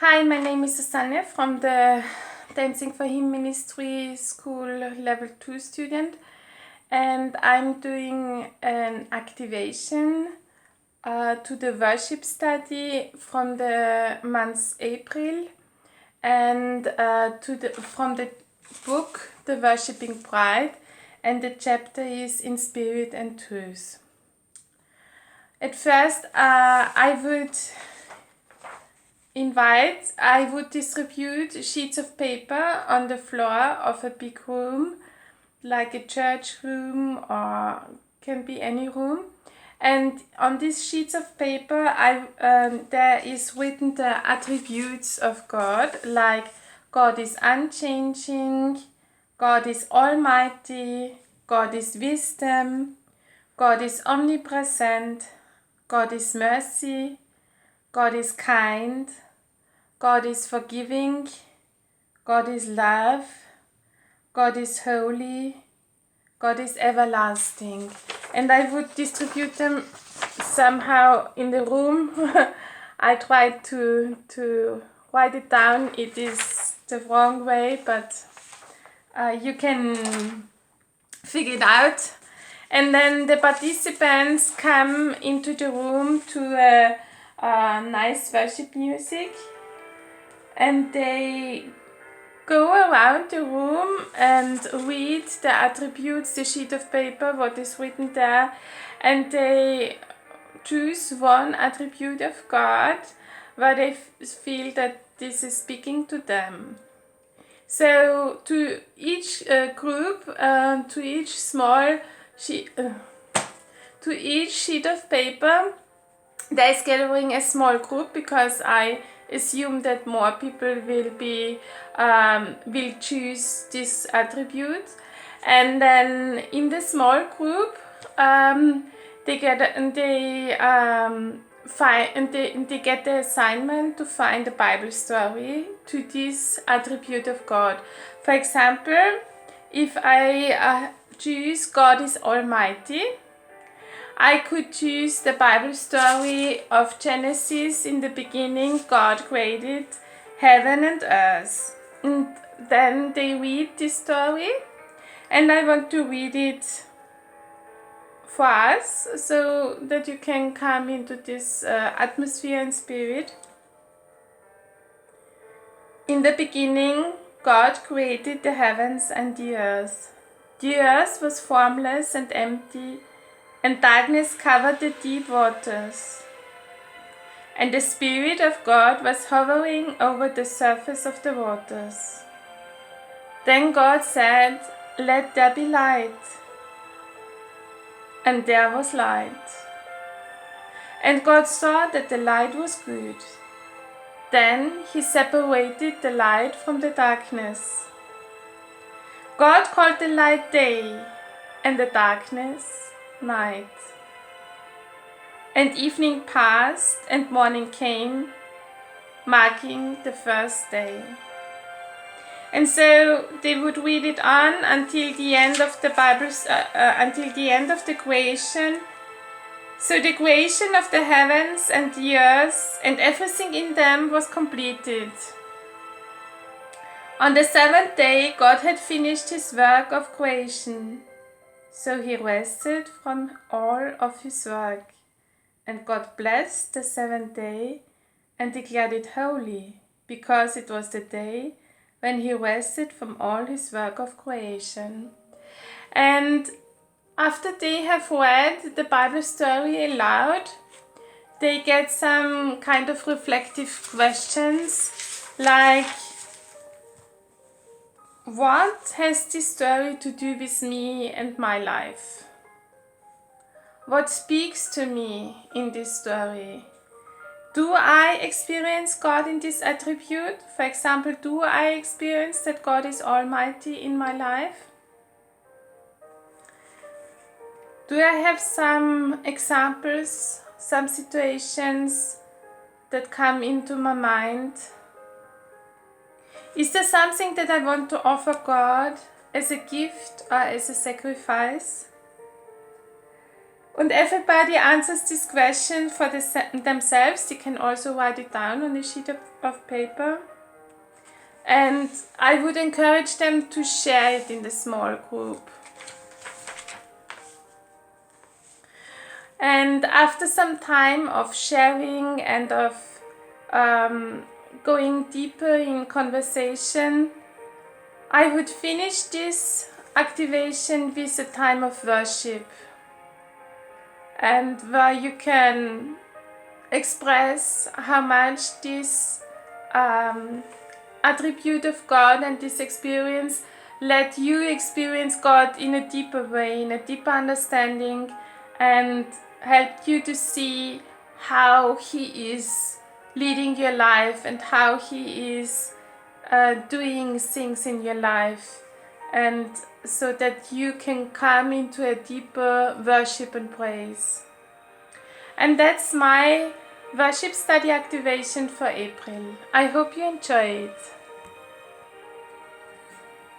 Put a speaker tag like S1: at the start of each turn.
S1: Hi, my name is Susanne from the Dancing for Him Ministry School Level 2 student, and I'm doing an activation to the worship study from the month April and from the book The Worshipping Bride, and the chapter is In Spirit and Truth. At first, I would distribute sheets of paper on the floor of a big room, like a church room or can be any room. And on these sheets of paper, there is written the attributes of God, like God is unchanging, God is almighty, God is wisdom, God is omnipresent, God is mercy, God is kind, God is forgiving, God is love, God is holy, God is everlasting. And I would distribute them somehow in the room. I tried to write it down. It is the wrong way, but you can figure it out. And then the participants come into the room to a nice worship music, and they go around the room and read the attributes, the sheet of paper, what is written there, and they choose one attribute of God where they feel that this is speaking to them. So to each group, to each small sheet, to each sheet of paper, there is gathering a small group, because I assume that more people will choose this attribute, and then in the small group they get the assignment to find a Bible story to this attribute of God. For example, if I choose God is almighty, I could choose the Bible story of Genesis. In the beginning, God created heaven and earth. And then they read this story, and I want to read it for us so that you can come into this atmosphere and spirit. In the beginning, God created the heavens and the earth. The earth was formless and empty, and darkness covered the deep waters. And the Spirit of God was hovering over the surface of the waters. Then God said, "Let there be light." And there was light. And God saw that the light was good. Then He separated the light from the darkness. God called the light day, and the darkness night. And evening passed, and morning came, marking the first day. And so they would read it on until the end of the Bible, until the end of the creation. So the creation of the heavens and the earth and everything in them was completed. On the seventh day, God had finished His work of creation. So He rested from all of His work. And God blessed the seventh day and declared it holy, because it was the day when He rested from all His work of creation. And after they have read the Bible story aloud, they get some kind of reflective questions, like, what has this story to do with me and my life? What speaks to me in this story? Do I experience God in this attribute? For example, do I experience that God is almighty in my life? Do I have some examples, some situations that come into my mind? Is there something that I want to offer God as a gift or as a sacrifice? And everybody answers this question for themselves. They can also write it down on a sheet of paper. And I would encourage them to share it in the small group. And after some time of sharing and of going deeper in conversation, I would finish this activation with a time of worship, and where you can express how much this attribute of God and this experience let you experience God in a deeper way, in a deeper understanding, and help you to see how He is leading your life and how He is doing things in your life, and so that you can come into a deeper worship and praise. And that's my worship study activation for April. I hope you enjoy it.